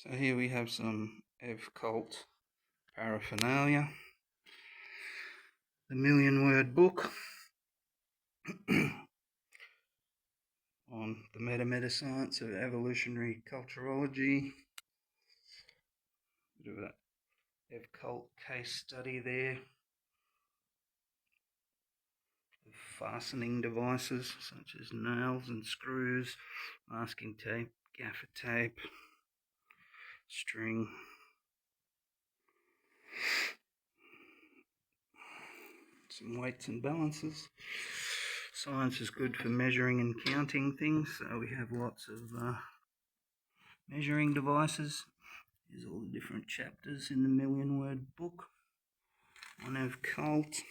So here we have some cult paraphernalia. The million-word book on the meta-science of evolutionary culturology. Bit of a cult case study there. Fastening devices such as nails and screws, masking tape, gaffer tape, string. Some weights and balances. Science is good for measuring and counting things, so we have lots of measuring devices. Here's all the different chapters in the million-word book on cult.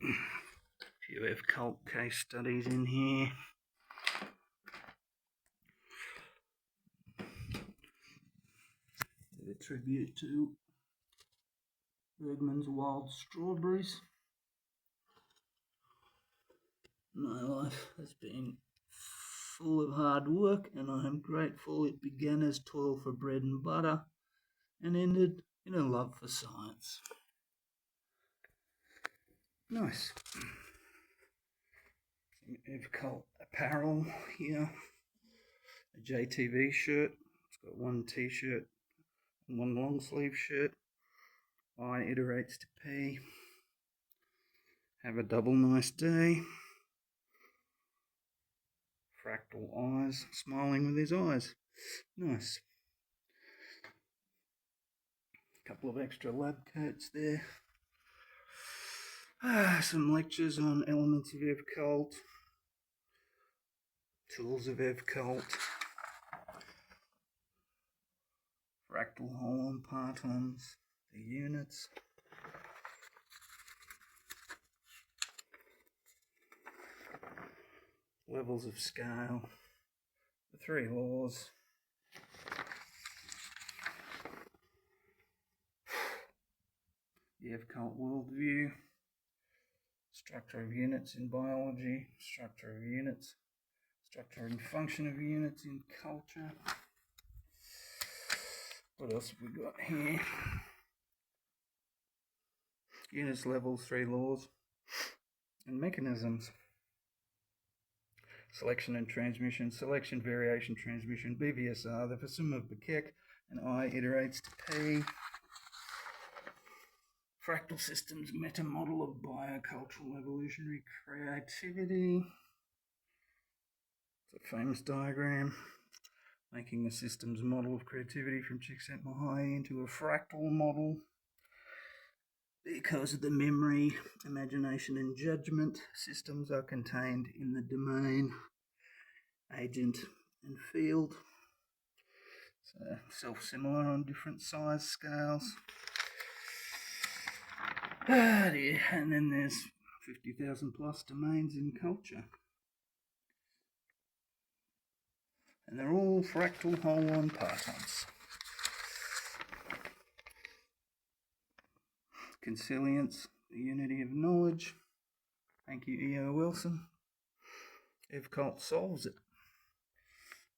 A few cult case studies in here. A tribute to Bergman's Wild Strawberries. My life has been full of hard work, and I am grateful it began as toil for bread and butter and ended in a love for science. Nice. Some cult apparel here. A JTV shirt. It's got one t-shirt and one long sleeve shirt. I iterates to P. Have a double nice day. Fractal eyes, smiling with his eyes. Nice. A couple of extra lab coats there. Some lectures on elements of cult. Tools of cult. Fractal Holon partons. The units. Levels of scale. The 3 laws. The cult worldview. Structure of units in biology. Structure of units. Structure and function of units in culture. What else have we got here? Units, levels, 3 laws, and mechanisms. Selection and transmission, selection, variation, transmission, BVSR, the Versum of Bekeck, and I iterates to P. Fractal systems, meta-model of biocultural evolutionary creativity. It's a famous diagram, making the systems model of creativity from Csikszentmihalyi into a fractal model. because the memory, imagination and judgment systems are contained in the domain, agent and field. So self-similar on different size scales. And then there's 50,000 plus domains in culture. And they're all fractal whole-on partons. Consilience, the unity of knowledge. Thank you, E.O. Wilson. Evcult solves it.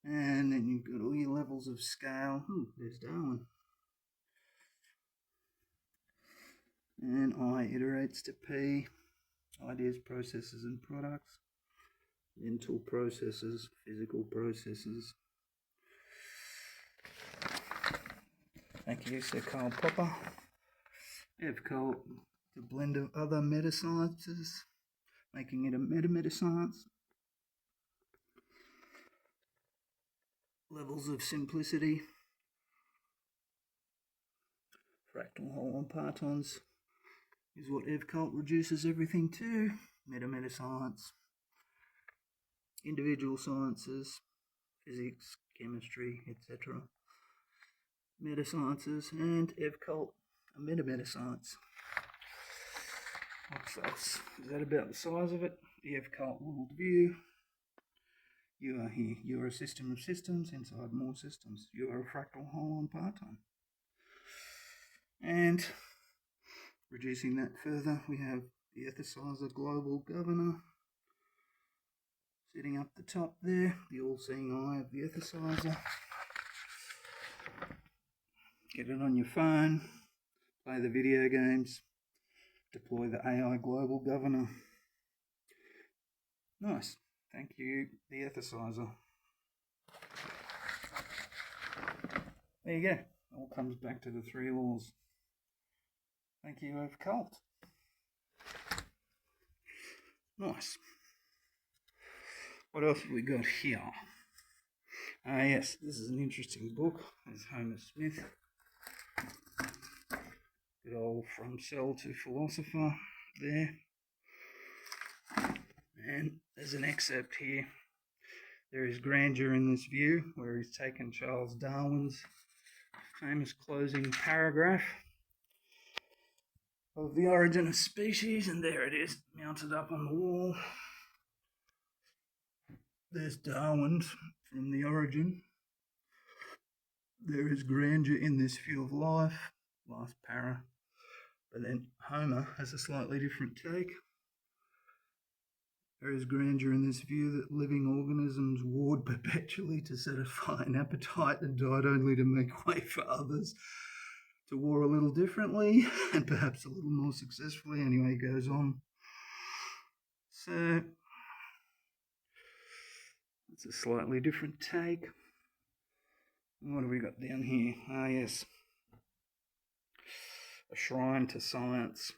And then you've got all your levels of scale. There's Darwin. And I iterates to P. Ideas, processes and products. Mental processes, physical processes. Thank you, Sir Karl Popper. Evcult, the blend of other meta-sciences, making it a meta-science. Levels of simplicity. Fractal whole-on partons is what Evcult reduces everything to. Meta-science. Individual sciences, physics, chemistry, etc. Meta-sciences, and Evcult, a meta-science. What else? Is that about the size of it? The Evcult world view. You are here. You are a system of systems inside more systems. You are a fractal whole-on parton. And reducing that further, we have the ethicizer global governor sitting up the top there, the all-seeing eye of the ethicizer. Get it on your phone, play the video games, deploy the AI global governor. Nice. Thank you, the ethicizer. There you go. All comes back to the three laws. Thank you, Evcult. Nice. What else have we got here? Yes, this is an interesting book. There's Homer Smith. Good old From Cell to Philosopher there. And there's an excerpt here. There is grandeur in this view, where he's taken Charles Darwin's famous closing paragraph of The Origin of Species, and there it is, mounted up on the wall. There's Darwin's from The Origin. There is grandeur in this view of life, last para. But then Homer has a slightly different take. There is grandeur in this view that living organisms warred perpetually to satisfy an appetite and died only to make way for others to war a little differently and perhaps a little more successfully. Anyway, he goes on. So it's a slightly different take. What have we got down here? Yes. A shrine to science.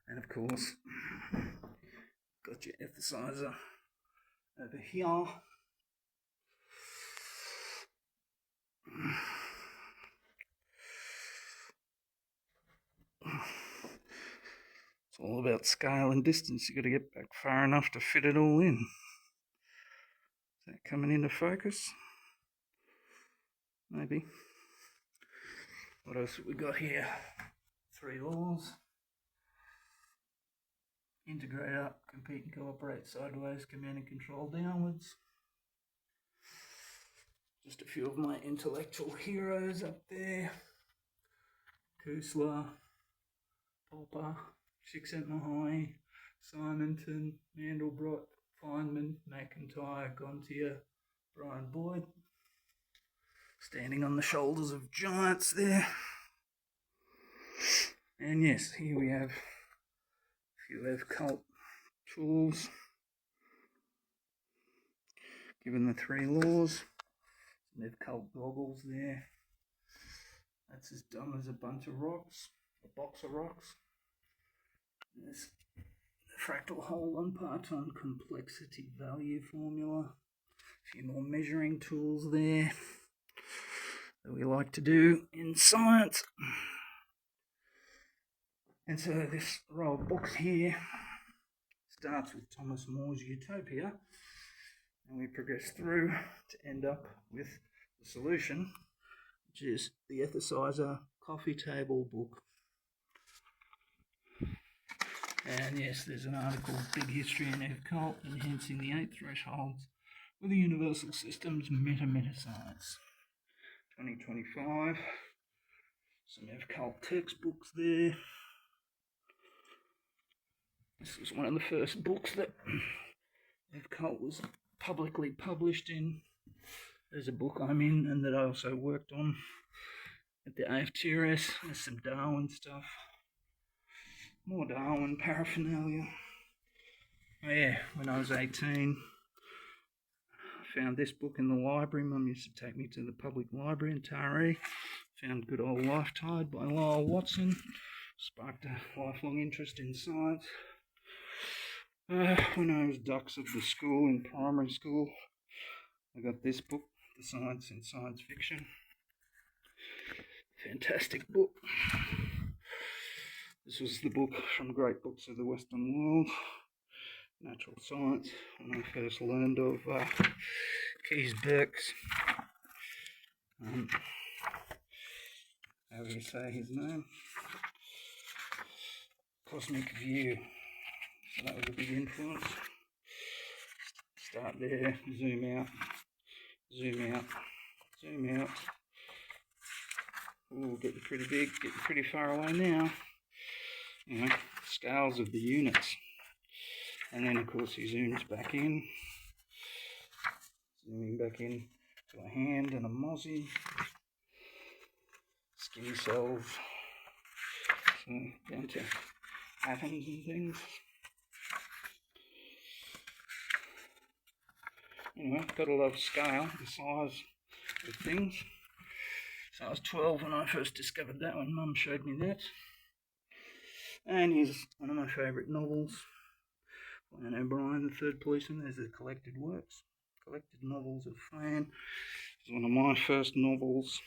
And of course, got your ethicizer over here. It's all about scale and distance. You've got to get back far enough to fit it all in. Is that coming into focus? Maybe. What else have we got here? Three laws. Integrate up, compete and cooperate sideways, command and control downwards. Just a few of my intellectual heroes up there. Kusler, Popper, Csikszentmihalyi, Simonton, Mandelbrot, Feynman, McIntyre, Gontier, Brian Boyd. Standing on the shoulders of giants there. And yes, here we have a few Evcult tools. Given the three laws, some Evcult goggles there. That's as dumb as a bunch of rocks, a box of rocks. There's the fractal whole-on parton complexity value formula. A few more measuring tools there that we like to do in science. And so this row of books here starts with Thomas More's Utopia, and we progress through to end up with the solution, which is the Ethicizer coffee table book. And yes, there's an article, Big History in Ev Cult, Enhancing the 8 Thresholds with the Universal Systems Meta-Science. 2025. Some Ev Cult textbooks there. This was one of the first books that Ev Cult was publicly published in. There's a book I'm in and that I also worked on at the AFTRS. There's some Darwin stuff. More Darwin paraphernalia. Oh yeah, when I was 18, I found this book in the library. Mum used to take me to the public library in Taree. Found Good Old Life Tide by Lyle Watson. Sparked a lifelong interest in science. When I was dux of the school in primary school, I got this book, The Science in Science Fiction. Fantastic book. This was the book from Great Books of the Western World, Natural Science, when I first learned of Kees Burke's, how do you say his name? Cosmic View. So that was a big influence. Start there, zoom out, zoom out, zoom out. Ooh, getting pretty big, getting pretty far away now. You know, scales of the units. And then of course he zooms back in. Zooming back in to a hand and a mozzie. Skinny cells. So down to atoms and things. Anyway, gotta love scale, the size of things. So I was 12 when I first discovered that one. Mum showed me that. And here's one of my favourite novels, Flann O'Brien, The Third Policeman. There's the collected works, collected novels of Flann. It's one of my first novels,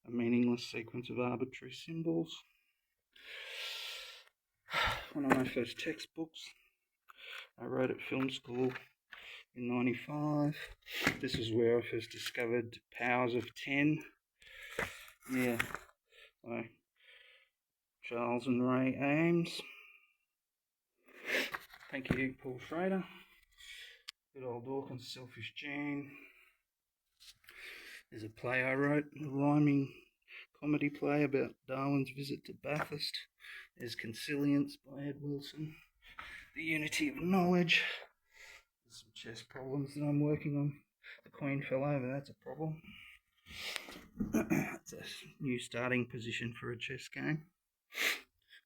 A Meaningless Sequence of Arbitrary Symbols. One of my first textbooks. I wrote at film school in '95. This is where I first discovered Powers of 10. Yeah, by Charles and Ray Ames. Thank you, Paul Schrader. Good old Dawkins, Selfish Gene. There's a play I wrote, a rhyming comedy play about Darwin's visit to Bathurst. There's Consilience by Ed Wilson. The Unity of Knowledge. There's some chess problems that I'm working on. The Queen fell over, that's a problem. It's a new starting position for a chess game.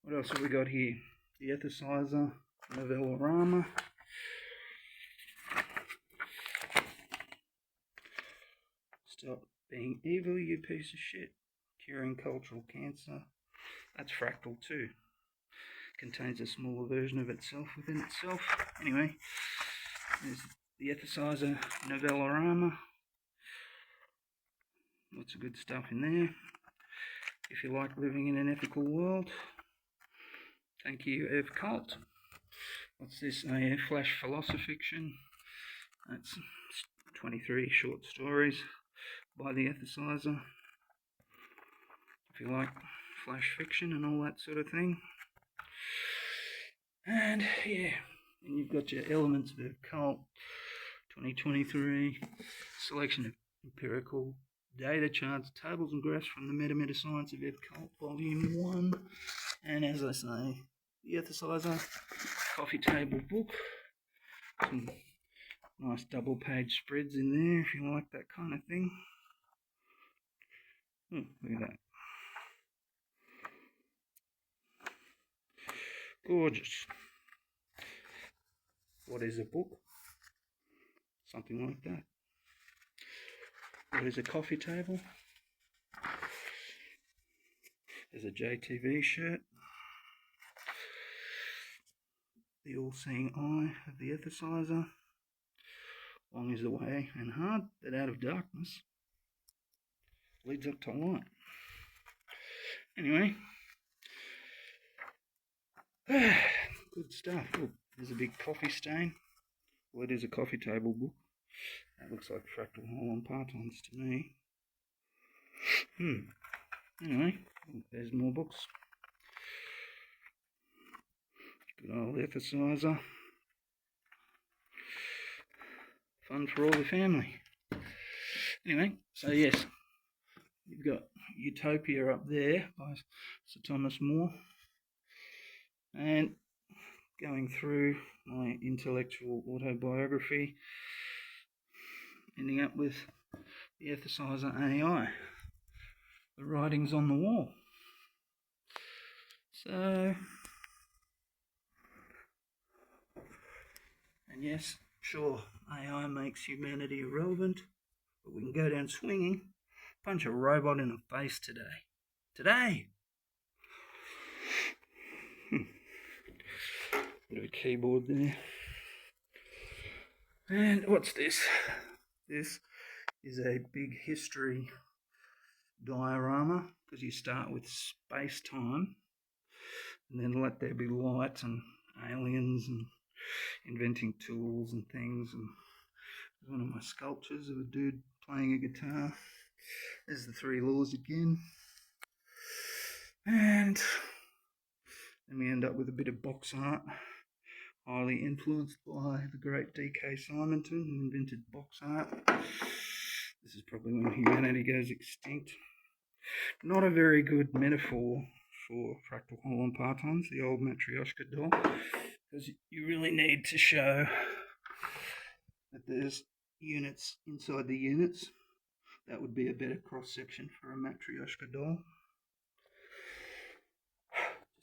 What else have we got here? The Ethicizer, Novellarama. Stop Being Evil, You Piece of Shit. Curing Cultural Cancer. That's fractal too. Contains a smaller version of itself within itself. Anyway, there's the Ethicizer, Novellarama. Lots of good stuff in there. If you like living in an ethical world. Thank you, Ev Cult. What's this? Oh yeah, Flash Philosophiction. That's 23 short stories by the Ethicizer. If you like flash fiction and all that sort of thing. And yeah, and you've got your Elements of Ev Cult 2023. Selection of empirical data charts, tables and graphs from the Meta-Science of Ev Cult, Volume 1. And as I say, the Ethicizer coffee table book. Some nice double page spreads in there if you like that kind of thing. Look at that. Gorgeous. What is a book? Something like that. What is a coffee table? There's a JTV shirt. The all-seeing eye of the Ethicizer. Long is the way and hard that out of darkness leads up to light. Anyway, Good stuff. Oh, there's a big coffee stain. Well, it is a coffee table book. That looks like fractal Holland partons to me. Anyway, there's more books. Good old exerciser. Fun for all the family. Anyway, so yes, you've got Utopia up there by Sir Thomas More. And going through my intellectual autobiography, ending up with the exerciser AI, the writings on the wall. So, and yes, sure, AI makes humanity irrelevant, but we can go down swinging, punch a robot in the face today. Today! Bit of a keyboard there. And what's this? This is a big history diorama, because you start with space-time and then let there be light and aliens and inventing tools and things. And one of my sculptures of a dude playing a guitar. There's the 3 laws again. And then we end up with a bit of box art, highly influenced by the great D.K. Simonton, who invented box art. This is probably when humanity goes extinct. Not a very good metaphor for fractal Holland partons, the old Matryoshka doll, because you really need to show that there's units inside the units. That would be a better cross-section for a Matryoshka doll.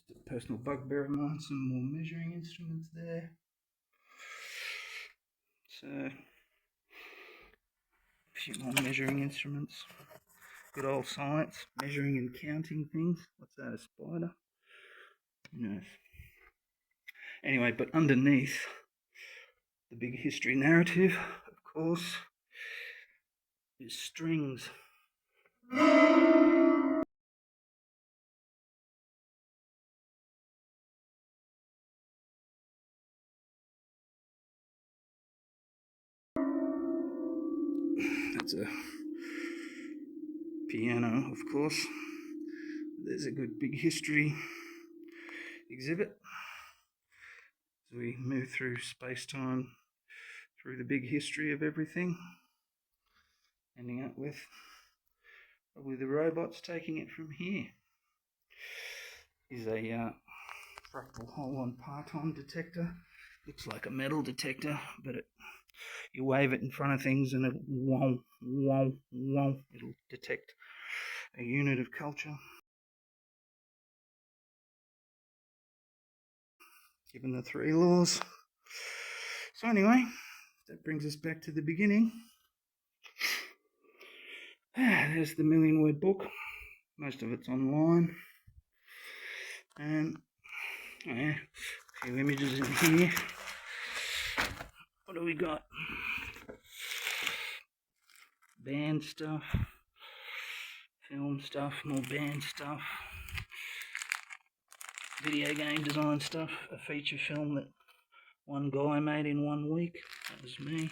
Just a personal bugbear of mine, some more measuring instruments there. So, a few more measuring instruments. Good old science, measuring and counting things. What's that, a spider? Who knows? Anyway, but underneath the big history narrative, of course, is strings. That's a piano, of course. There's a good big history exhibit. So we move through space-time, through the big history of everything, ending up with probably the robots taking it from here. Is a fractal Holland parton detector. Looks like a metal detector, but you wave it in front of things and it'll wow, wow, wow. It'll detect a unit of culture. Given the 3 laws. So anyway, that brings us back to the beginning. There's the 1,000,000-word book. Most of it's online. And yeah, a few images in here. What do we got? Band stuff, film stuff, more band stuff, video game design stuff, a feature film that one guy made in 1 week. That was me.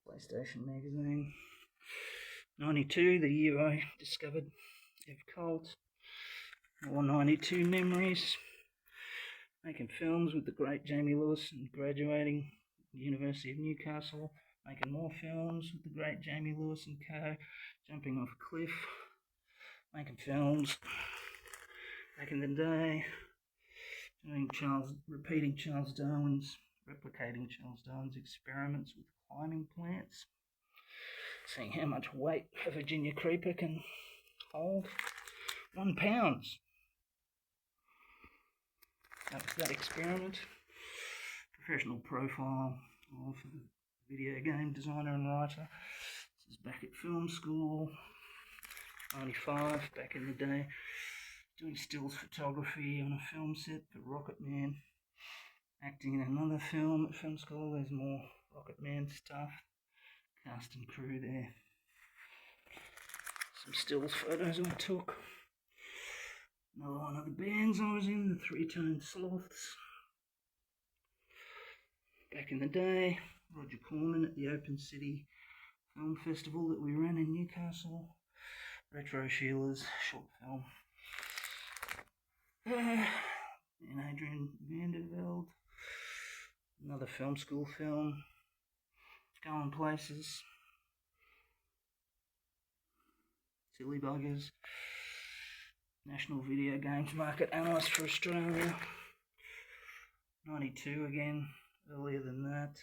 PlayStation magazine. 92, the year I discovered Ev Colt. More 92 memories. Making films with the great Jamie Lewis and graduating the University of Newcastle. Making more films with the great Jamie Lewis and co. Jumping off a cliff. Making films back in the day. Repeating Charles Darwin's, replicating Charles Darwin's experiments with climbing plants. Seeing how much weight a Virginia creeper can hold. 1 pound. That was that experiment. Professional profile of a video game designer and writer. This is back at film school, 95, back in the day, doing stills photography on a film set for Rocket Man. Acting in another film at film school. There's more Rocket Man stuff. Cast and crew there. Some stills photos I took. Another one of the bands I was in, the Three-Tone Sloths. Back in the day, Roger Corman at the Open City Film Festival that we ran in Newcastle. Retro Sheila's short film. And Adrian Vandervelde. Another film school film. Going Places. Silly Buggers. National Video Games Market Analyst for Australia. 92 again, earlier than that.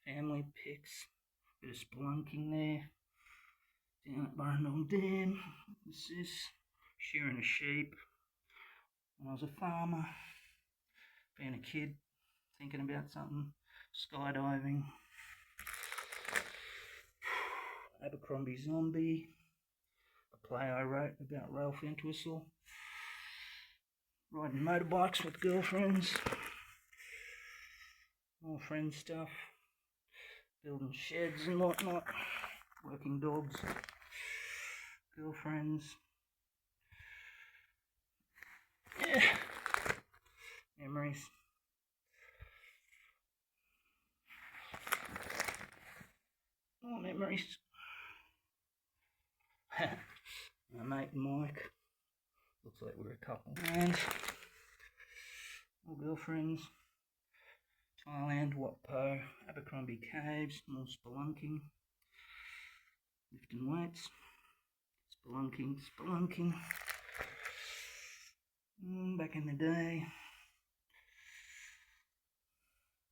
Family Pics. Bit of spelunking there. Down at Burrendong Dam. What's this? Shearing a sheep. When I was a farmer. Being a kid. Thinking about something. Skydiving. Abercrombie Zombie. A play I wrote about Ralph Entwistle. Riding motorbikes with girlfriends. More friend stuff. Building sheds and whatnot. Working dogs. Girlfriends. Yeah. Memories. More memories. My mate Mike. Looks like we're a couple. And more girlfriends. Thailand, Wat Po, Abercrombie Caves, more spelunking. Lifting weights. Spelunking. Back in the day.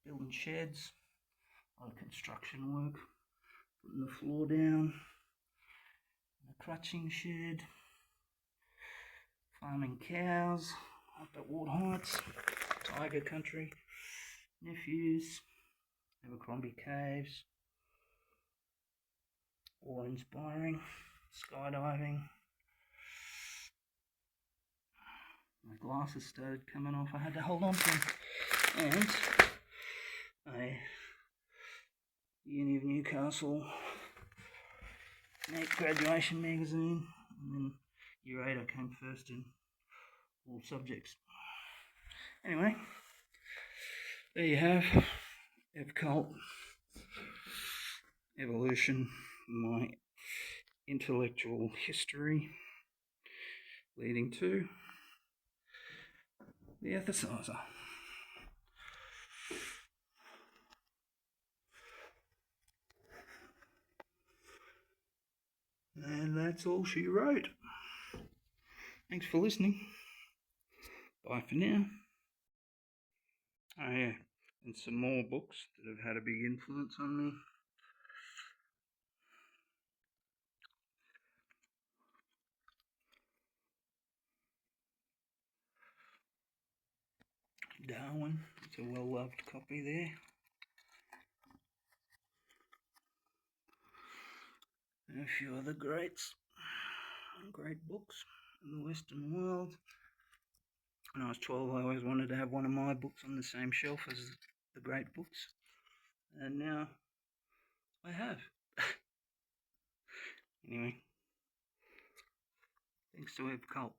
Building sheds. A lot of construction work. Putting the floor down. A crutching shed. Farming cows. Up at Ward Heights. Tiger country. Nephews. Abercrombie Caves. All inspiring. Skydiving. My glasses started coming off. I had to hold on to them. And a Uni of Newcastle graduation magazine. And then year 8 I came first in all subjects. Anyway, there you have Cult Evolution, my intellectual history leading to the Ethicizer. And that's all she wrote. Thanks for listening. Bye for now. Oh yeah, and some more books that have had a big influence on me. Darwin, it's a well-loved copy there. And a few other great books in the Western world. When I was 12, I always wanted to have one of my books on the same shelf as the great books. And now I have. Anyway, thanks to Cult.